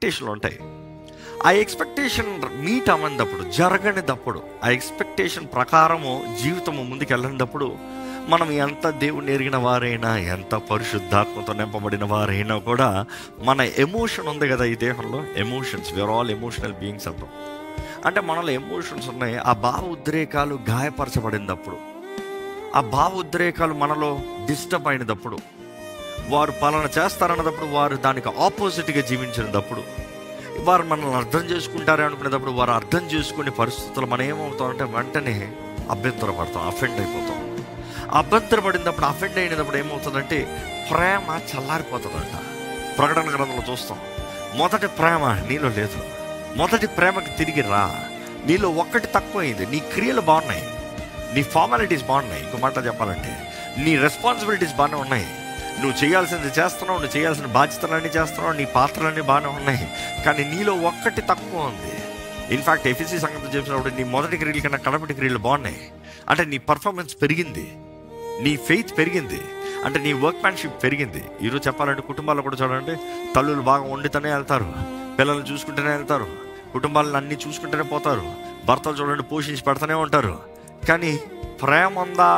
ఎక్స్పెక్టేషన్లు ఉంటాయి. ఆ expectation meet అవ్వనప్పుడు, జరగనిదప్పుడు, ఆ ఎక్స్పెక్టేషన్ ప్రకారము జీవితము ముందుకు వెళ్ళినప్పుడు మనం ఎంత దేవుని ఎరిగిన వారైనా, ఎంత పరిశుద్ధాత్మతో నింపబడిన వారైనా కూడా మన ఎమోషన్ ఉంది కదా ఈ దేహంలో, emotions, we are all emotional beings అంటాం. అంటే మనలో ఎమోషన్స్ ఉన్నాయి. ఆ భావ ఉద్రేకాలు గాయపరచబడినప్పుడు, ఆ భావ ఉద్రేకాలు మనలో డిస్టర్బ్ అయినప్పుడు, వారు పాలన చేస్తారన్నప్పుడు వారు దానికి ఆపోజిట్గా జీవించినప్పుడు, వారు మనల్ని అర్థం చేసుకుంటారే అనుకునేటప్పుడు వారు అర్థం చేసుకునే పరిస్థితులు మనం ఏమవుతామంటే వెంటనే అభ్యంతరపడతాం, అఫెండ్ అయిపోతాం. అభ్యంతరపడినప్పుడు, అఫెండ్ అయినప్పుడు ఏమవుతుందంటే ప్రేమ చల్లారిపోతుందంట. ప్రకటన గ్రంథంలో చూస్తాం, మొదటి ప్రేమ నీలో లేదు, మొదటి ప్రేమకి తిరిగి రా. నీలో ఒక్కటి తక్కువైంది, నీ క్రియలు బాగున్నాయి, నీ ఫార్మాలిటీస్ బాగున్నాయి, ఇంకో మాట చెప్పాలంటే నీ రెస్పాన్సిబిలిటీస్ బాగానే ఉన్నాయి, నువ్వు చేయాల్సింది చేస్తున్నావు, నువ్వు చేయాల్సిన బాధ్యతలన్నీ చేస్తున్నావు, నీ పాత్రలన్నీ బాగానే ఉన్నాయి, కానీ నీలో ఒక్కటి తక్కువ ఉంది. ఇన్ఫ్యాక్ట్ ఎఫెసీ సంగతి చెప్పినప్పుడు నీ మొదటి క్రియల కన్నా కడపటి క్రియలు బాగున్నాయి అంటే నీ పర్ఫార్మెన్స్ పెరిగింది, నీ ఫెయిత్ పెరిగింది, అంటే నీ వర్క్మ్యాన్షిప్ పెరిగింది. ఈరోజు చెప్పాలంటే కుటుంబాల్లో కూడా చూడండి, తల్లులు బాగా వండితేనే వెళ్తారు, పిల్లలు చూసుకుంటూనే వెళ్తారు, కుటుంబాలను అన్నీ చూసుకుంటూనే పోతారు, భర్తలు చూడండి పోషించి పెడతానే ఉంటారు, కానీ ప్రేమ ఉందా